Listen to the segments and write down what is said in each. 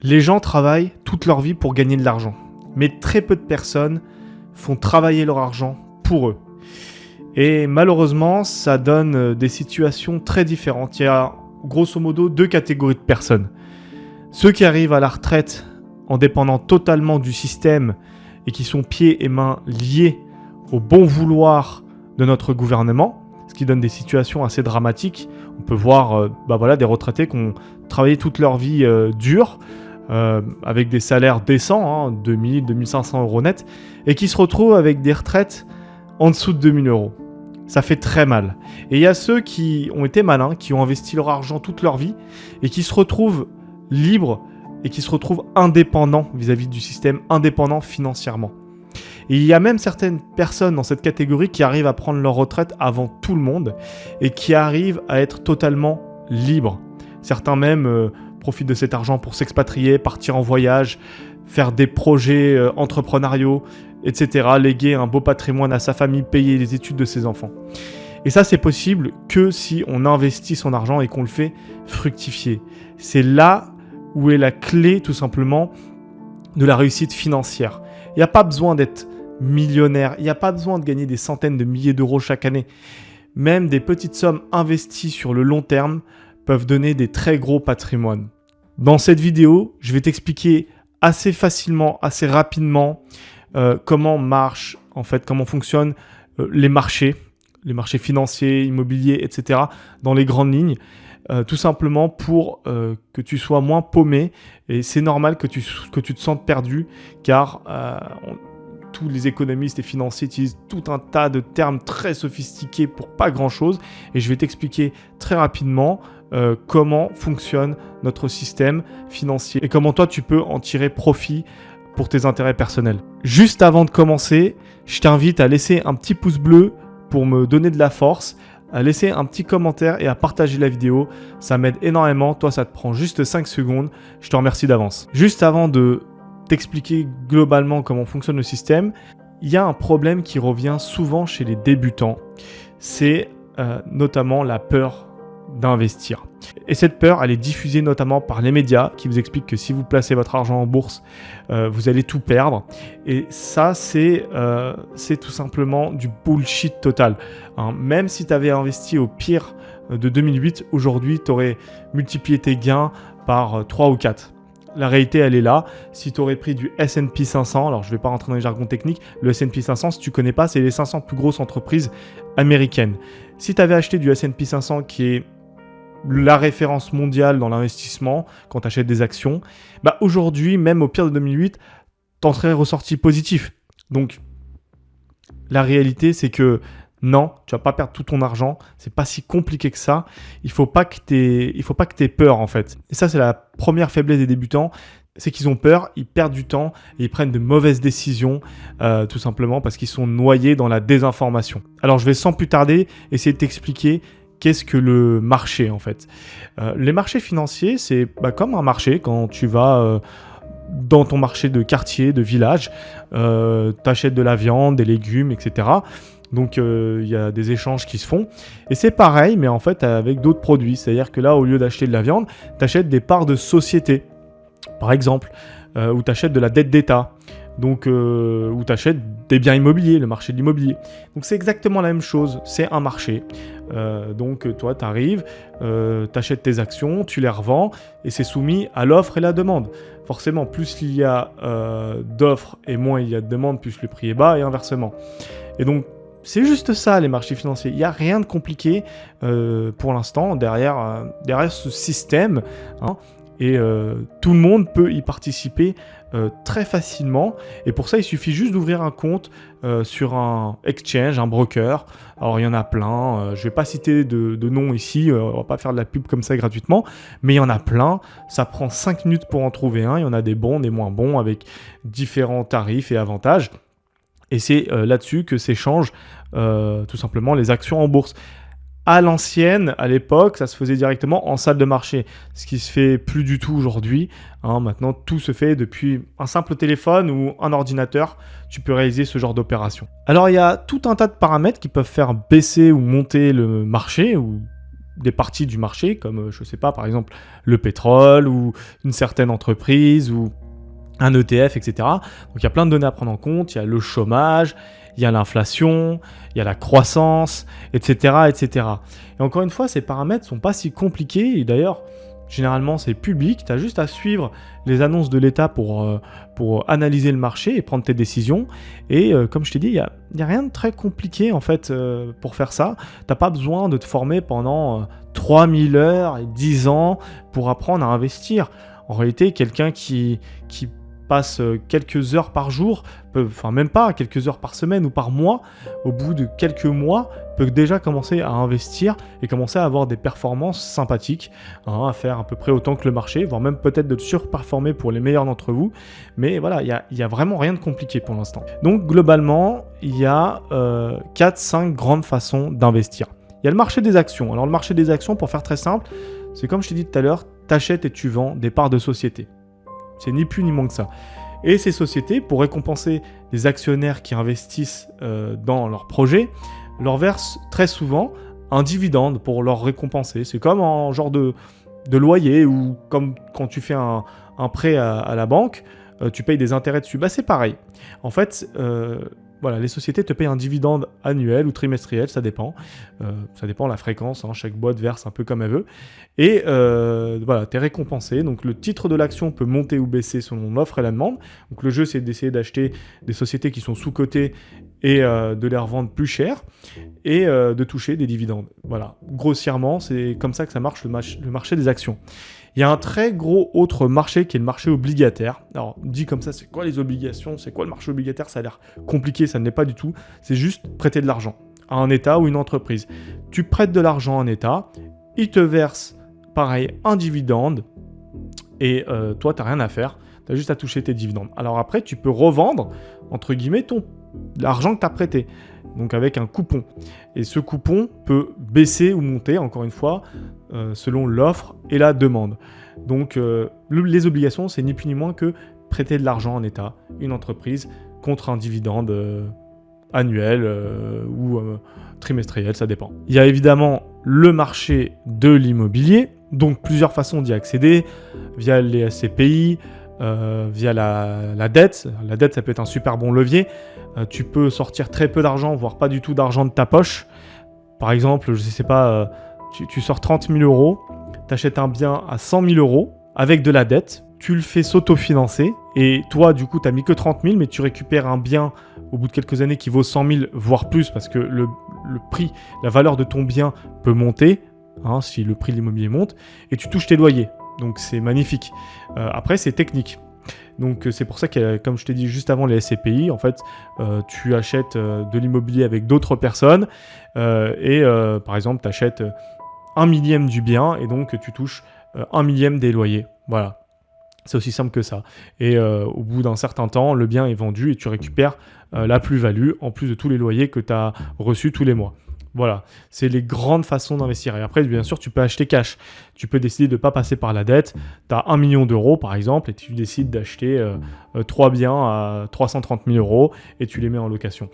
Les gens travaillent toute leur vie pour gagner de l'argent, mais très peu de personnes font travailler leur argent pour eux. Et malheureusement, ça donne des situations très différentes. Il y a grosso modo deux catégories de personnes. Ceux qui arrivent à la retraite en dépendant totalement du système et qui sont pieds et mains liés au bon vouloir de notre gouvernement, ce qui donne des situations assez dramatiques. On peut voir des retraités qui ont travaillé toute leur vie dure, avec des salaires décents, 2000, 2500 euros net, et qui se retrouvent avec des retraites en dessous de 2000 euros. Ça fait très mal. Et il y a ceux qui ont été malins, qui ont investi leur argent toute leur vie, et qui se retrouvent libres, et qui se retrouvent indépendants vis-à-vis du système, indépendants financièrement. Et il y a même certaines personnes dans cette catégorie qui arrivent à prendre leur retraite avant tout le monde, et qui arrivent à être totalement libres. Certains même profitent de cet argent pour s'expatrier, partir en voyage, faire des projets entrepreneuriaux, etc. Léguer un beau patrimoine à sa famille, payer les études de ses enfants. Et ça, c'est possible que si on investit son argent et qu'on le fait fructifier. C'est là où est la clé, tout simplement, de la réussite financière. Il n'y a pas besoin d'être millionnaire, il n'y a pas besoin de gagner des centaines de milliers d'euros chaque année. Même des petites sommes investies sur le long terme peuvent donner des très gros patrimoines. Dans cette vidéo, je vais t'expliquer assez facilement, assez rapidement comment fonctionnent les marchés financiers, immobiliers, etc. dans les grandes lignes, tout simplement pour que tu sois moins paumé. Et c'est normal que tu te sentes perdu, car tous les économistes et financiers utilisent tout un tas de termes très sophistiqués pour pas grand-chose. Et je vais t'expliquer très rapidement comment fonctionne notre système financier et comment toi tu peux en tirer profit pour tes intérêts personnels. Juste avant de commencer, je t'invite à laisser un petit pouce bleu pour me donner de la force, à laisser un petit commentaire et à partager la vidéo. Ça m'aide énormément. Toi, ça te prend juste 5 secondes. Je te remercie d'avance. Juste avant de t'expliquer globalement comment fonctionne le système, il y a un problème qui revient souvent chez les débutants. C'est notamment la peur d'investir. Et cette peur, elle est diffusée notamment par les médias qui vous expliquent que si vous placez votre argent en bourse, vous allez tout perdre. Et ça, c'est tout simplement du bullshit total. Même si tu avais investi au pire de 2008, aujourd'hui, tu aurais multiplié tes gains par 3 ou 4. La réalité, elle est là. Si tu aurais pris du S&P 500, alors je ne vais pas rentrer dans les jargons techniques, le S&P 500, si tu ne connais pas, c'est les 500 plus grosses entreprises américaines. Si tu avais acheté du S&P 500 qui est la référence mondiale dans l'investissement quand tu achètes des actions, aujourd'hui, même au pire de 2008, t'en serais ressorti positif. Donc, la réalité, c'est que non, tu vas pas perdre tout ton argent. C'est pas si compliqué que ça. Il faut pas que t'aies peur, en fait. Et ça, c'est la première faiblesse des débutants. C'est qu'ils ont peur, ils perdent du temps et ils prennent de mauvaises décisions, tout simplement parce qu'ils sont noyés dans la désinformation. Alors, je vais sans plus tarder essayer de t'expliquer qu'est-ce que le marché, en fait. Les marchés financiers, c'est comme un marché. Quand tu vas dans ton marché de quartier, de village, t'achètes de la viande, des légumes, etc. Donc, il y a des échanges qui se font. Et c'est pareil, mais en fait, avec d'autres produits. C'est-à-dire que là, au lieu d'acheter de la viande, t'achètes des parts de société, par exemple, ou t'achètes de la dette d'État. Donc, où tu achètes des biens immobiliers, le marché de l'immobilier. Donc, c'est exactement la même chose. C'est un marché. Donc, toi, tu arrives, tu achètes tes actions, tu les revends et c'est soumis à l'offre et la demande. Forcément, plus il y a d'offres et moins il y a de demandes, plus le prix est bas et inversement. Et donc, c'est juste ça, les marchés financiers. Il n'y a rien de compliqué pour l'instant derrière ce système. Et tout le monde peut y participer très facilement. Et pour ça, il suffit juste d'ouvrir un compte sur un exchange, un broker. Alors, il y en a plein. Je ne vais pas citer de noms ici. On ne va pas faire de la pub comme ça gratuitement. Mais il y en a plein. Ça prend 5 minutes pour en trouver un. Il y en a des bons, des moins bons, avec différents tarifs et avantages. Et c'est là-dessus que s'échangent tout simplement les actions en bourse. À l'ancienne, à l'époque, ça se faisait directement en salle de marché, ce qui se fait plus du tout aujourd'hui. Maintenant, tout se fait depuis un simple téléphone ou un ordinateur. Tu peux réaliser ce genre d'opération. Alors, il y a tout un tas de paramètres qui peuvent faire baisser ou monter le marché ou des parties du marché, comme, je sais pas, par exemple, le pétrole ou une certaine entreprise ou un ETF, etc. Donc il y a plein de données à prendre en compte, il y a le chômage, il y a l'inflation, il y a la croissance, etc., etc. Et encore une fois, ces paramètres sont pas si compliqués, et d'ailleurs, généralement, c'est public, tu as juste à suivre les annonces de l'État pour analyser le marché et prendre tes décisions. Et comme je t'ai dit, il y a rien de très compliqué en fait pour faire ça. Tu n'as pas besoin de te former pendant 3000 heures et 10 ans pour apprendre à investir. En réalité, quelqu'un qui passe quelques heures par jour, enfin même pas, quelques heures par semaine ou par mois, au bout de quelques mois, peut déjà commencer à investir et commencer à avoir des performances sympathiques, à faire à peu près autant que le marché, voire même peut-être de surperformer pour les meilleurs d'entre vous. Mais voilà, il y a vraiment rien de compliqué pour l'instant. Donc globalement, il y a 4-5 grandes façons d'investir. Il y a le marché des actions. Alors le marché des actions, pour faire très simple, c'est comme je t'ai dit tout à l'heure, t'achètes et tu vends des parts de société. C'est ni plus ni moins que ça. Et ces sociétés, pour récompenser les actionnaires qui investissent dans leurs projets, leur versent très souvent un dividende pour leur récompenser. C'est comme un genre de loyer ou comme quand tu fais un prêt à la banque, tu payes des intérêts dessus. Bah, c'est pareil. En fait, voilà, les sociétés te payent un dividende annuel ou trimestriel, ça dépend. Ça dépend de la fréquence, chaque boîte verse un peu comme elle veut. Et voilà, tu es récompensé. Donc le titre de l'action peut monter ou baisser selon l'offre et la demande. Donc le jeu, c'est d'essayer d'acheter des sociétés qui sont sous-cotées et de les revendre plus cher et de toucher des dividendes. Voilà, grossièrement, c'est comme ça que ça marche le marché des actions. Il y a un très gros autre marché qui est le marché obligataire. Alors, dit comme ça, c'est quoi les obligations? C'est quoi le marché obligataire? Ça a l'air compliqué, ça ne l'est pas du tout. C'est juste prêter de l'argent à un État ou une entreprise. Tu prêtes de l'argent à un État, il te verse, pareil, un dividende, et toi, tu n'as rien à faire. Tu as juste à toucher tes dividendes. Alors après, tu peux revendre, entre guillemets, l'argent que tu as prêté. Donc avec un coupon. Et ce coupon peut baisser ou monter, encore une fois, selon l'offre et la demande. Donc les obligations, c'est ni plus ni moins que prêter de l'argent en État, une entreprise, contre un dividende annuel ou trimestriel, ça dépend. Il y a évidemment le marché de l'immobilier, donc plusieurs façons d'y accéder, via les SCPI, via la dette. La dette, ça peut être un super bon levier. Tu peux sortir très peu d'argent, voire pas du tout d'argent de ta poche. Par exemple, je sais pas, tu sors 30 000 euros, tu achètes un bien à 100 000 euros avec de la dette, tu le fais s'autofinancer et toi, du coup, tu n'as mis que 30 000, mais tu récupères un bien au bout de quelques années qui vaut 100 000, voire plus, parce que le prix, la valeur de ton bien peut monter, si le prix de l'immobilier monte, et tu touches tes loyers. Donc c'est magnifique. Après, c'est technique. Donc c'est pour ça que, comme je t'ai dit juste avant les SCPI, en fait, tu achètes de l'immobilier avec d'autres personnes et par exemple, tu achètes 1/1000 du bien et donc tu touches 1/1000 des loyers. Voilà. C'est aussi simple que ça. Et au bout d'un certain temps, le bien est vendu et tu récupères la plus-value en plus de tous les loyers que tu as reçus tous les mois. Voilà, c'est les grandes façons d'investir. Et après, bien sûr, tu peux acheter cash. Tu peux décider de ne pas passer par la dette. Tu as 1 million d'euros, par exemple, et tu décides d'acheter 3 biens à 330 000 euros et tu les mets en location.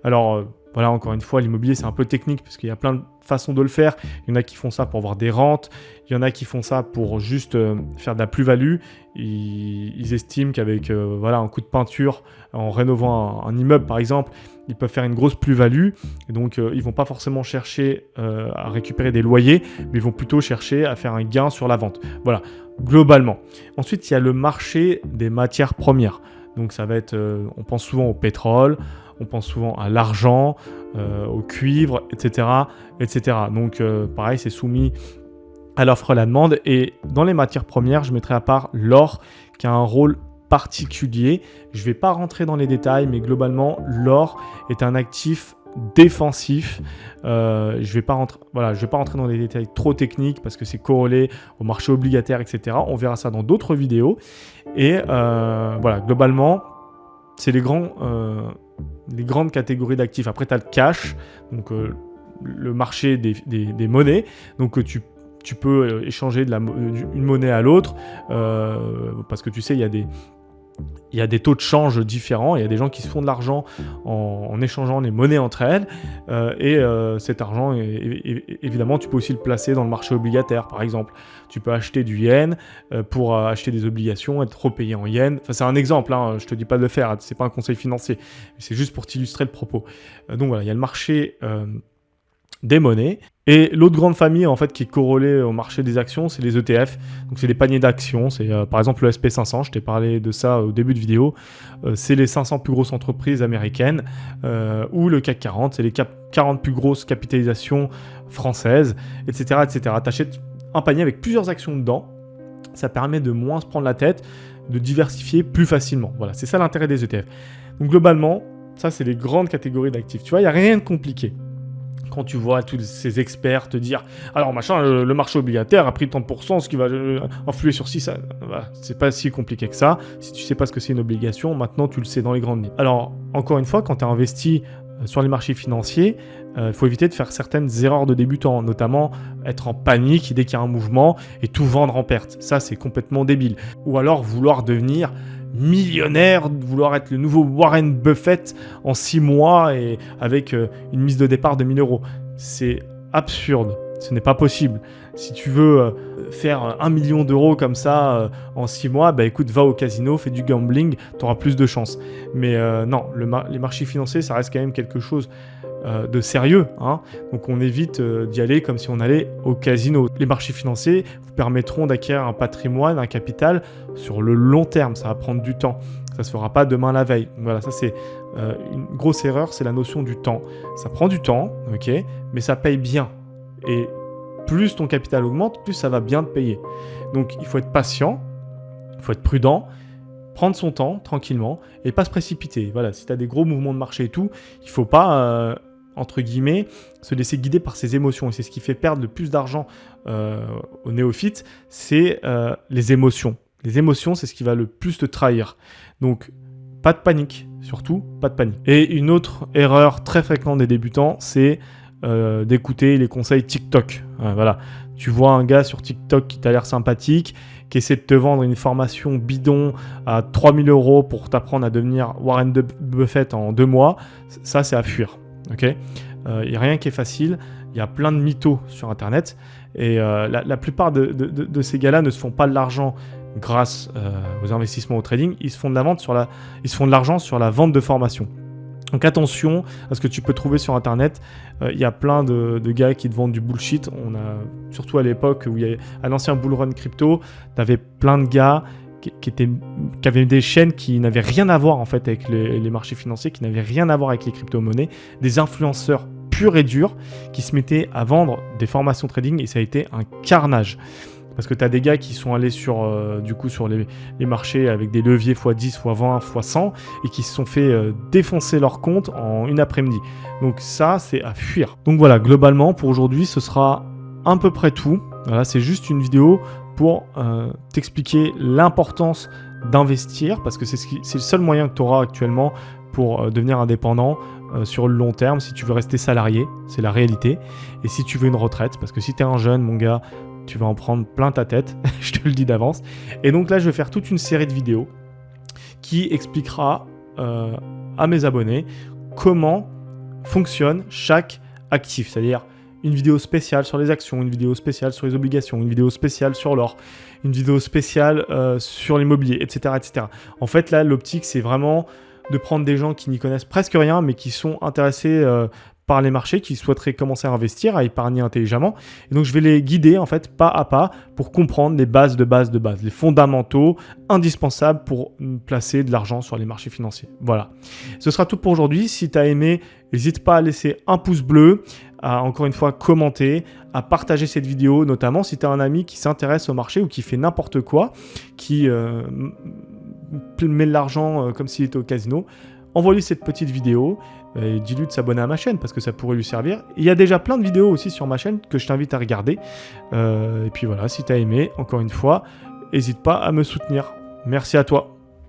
Alors, voilà, encore une fois, l'immobilier, c'est un peu technique parce qu'il y a plein de façons de le faire. Il y en a qui font ça pour avoir des rentes. Il y en a qui font ça pour juste faire de la plus-value. Ils estiment qu'avec un coup de peinture, en rénovant un immeuble, par exemple, ils peuvent faire une grosse plus-value. Et donc, ils ne vont pas forcément chercher à récupérer des loyers, mais ils vont plutôt chercher à faire un gain sur la vente. Voilà, globalement. Ensuite, il y a le marché des matières premières. Donc, ça va être, on pense souvent au pétrole, on pense souvent à l'argent, au cuivre, etc. etc. Donc, pareil, c'est soumis à l'offre et à la demande. Et dans les matières premières, je mettrai à part l'or, qui a un rôle particulier. Je ne vais pas rentrer dans les détails, mais globalement, l'or est un actif défensif. Je ne vais pas rentrer dans les détails trop techniques parce que c'est corrélé au marché obligataire, etc. On verra ça dans d'autres vidéos. Et voilà, globalement, c'est les grandes catégories d'actifs. Après, tu as le cash, donc le marché des monnaies. Donc, tu peux échanger une monnaie à l'autre parce que tu sais, il Il y a des taux de change différents, il y a des gens qui se font de l'argent en échangeant les monnaies entre elles, cet argent, évidemment, tu peux aussi le placer dans le marché obligataire, par exemple. Tu peux acheter du yen pour acheter des obligations, être repayé en yen. Enfin, c'est un exemple, hein, je te dis pas de le faire, c'est pas un conseil financier, c'est juste pour t'illustrer le propos. Donc voilà, il y a le marché des monnaies. Et l'autre grande famille en fait qui est corrélée au marché des actions, c'est les ETF. Donc c'est les paniers d'actions, c'est par exemple le SP500, je t'ai parlé de ça au début de vidéo. C'est les 500 plus grosses entreprises américaines, ou le CAC 40, c'est les 40 plus grosses capitalisations françaises, etc. etc. T'achètes un panier avec plusieurs actions dedans, ça permet de moins se prendre la tête, de diversifier plus facilement. Voilà, c'est ça l'intérêt des ETF. Donc globalement, ça c'est les grandes catégories d'actifs. Tu vois, il n'y a rien de compliqué. Quand tu vois tous ces experts te dire « Alors machin, le marché obligataire a pris 30%, ce qui va influer sur 6... » Voilà, c'est pas si compliqué que ça. Si tu sais pas ce que c'est une obligation, maintenant tu le sais dans les grandes lignes. Alors, encore une fois, quand tu as investi sur les marchés financiers, il faut éviter de faire certaines erreurs de débutants, notamment être en panique dès qu'il y a un mouvement et tout vendre en perte. Ça, c'est complètement débile. Ou alors vouloir devenir millionnaire, vouloir être le nouveau Warren Buffett en 6 mois et avec une mise de départ de 1000 €. C'est absurde, ce n'est pas possible. Si tu veux faire 1 million d'euros comme ça en 6 mois, bah écoute, va au casino, fais du gambling, tu auras plus de chance. Mais non, les marchés financiers, ça reste quand même quelque chose de sérieux, hein. Donc on évite d'y aller comme si on allait au casino. Les marchés financiers vous permettront d'acquérir un patrimoine, un capital sur le long terme. Ça va prendre du temps. Ça ne se fera pas demain la veille. Donc voilà, ça c'est une grosse erreur, c'est la notion du temps. Ça prend du temps, ok, mais ça paye bien. Et plus ton capital augmente, plus ça va bien te payer. Donc il faut être patient, il faut être prudent, prendre son temps tranquillement et pas se précipiter. Voilà, si tu as des gros mouvements de marché et tout, il ne faut pas entre guillemets, se laisser guider par ses émotions. Et c'est ce qui fait perdre le plus d'argent aux néophytes, c'est les émotions. Les émotions, c'est ce qui va le plus te trahir. Donc, pas de panique, surtout pas de panique. Et une autre erreur très fréquente des débutants, c'est d'écouter les conseils TikTok. Voilà. Tu vois un gars sur TikTok qui t'a l'air sympathique, qui essaie de te vendre une formation bidon à 3000 € pour t'apprendre à devenir Warren Buffett en 2 mois. Ça, c'est à fuir. Okay, il n'y a rien qui est facile, il y a plein de mythos sur internet et la plupart de ces gars-là ne se font pas de l'argent grâce aux investissements au trading, ils se font de l'argent sur la vente de formation. Donc attention à ce que tu peux trouver sur internet, il y a plein de gars qui te vendent du bullshit. On a, surtout à l'époque où il y avait un ancien bull run crypto, tu avais plein de gars qui avaient des chaînes qui n'avaient rien à voir en fait avec les marchés financiers, qui n'avaient rien à voir avec les crypto-monnaies, des influenceurs purs et durs qui se mettaient à vendre des formations trading et ça a été un carnage. Parce que tu as des gars qui sont allés sur les marchés avec des leviers x10, x20, x100 et qui se sont fait défoncer leur compte en une après-midi. Donc ça, c'est à fuir. Donc voilà, globalement, pour aujourd'hui, ce sera à peu près tout. Voilà, c'est juste une vidéo pour t'expliquer l'importance d'investir parce que c'est le seul moyen que tu auras actuellement pour devenir indépendant sur le long terme. Si tu veux rester salarié, c'est la réalité. Et si tu veux une retraite, parce que si tu es un jeune, mon gars, tu vas en prendre plein ta tête, je te le dis d'avance. Et donc là, je vais faire toute une série de vidéos qui expliquera à mes abonnés comment fonctionne chaque actif, c'est-à-dire une vidéo spéciale sur les actions, une vidéo spéciale sur les obligations, une vidéo spéciale sur l'or, une vidéo spéciale sur l'immobilier, etc., etc. En fait, là, l'optique, c'est vraiment de prendre des gens qui n'y connaissent presque rien, mais qui sont intéressés par les marchés, qui souhaiteraient commencer à investir, à épargner intelligemment. Et donc, je vais les guider, en fait, pas à pas, pour comprendre les bases, les fondamentaux indispensables pour placer de l'argent sur les marchés financiers. Voilà. Ce sera tout pour aujourd'hui. Si tu as aimé, n'hésite pas à laisser un pouce bleu, à encore une fois commenter, à partager cette vidéo, notamment si tu as un ami qui s'intéresse au marché ou qui fait n'importe quoi, qui met de l'argent comme s'il était au casino. Envoie-lui cette petite vidéo et dis-lui de s'abonner à ma chaîne parce que ça pourrait lui servir. Il y a déjà plein de vidéos aussi sur ma chaîne que je t'invite à regarder. Et puis voilà, si tu as aimé, encore une fois, n'hésite pas à me soutenir. Merci à toi.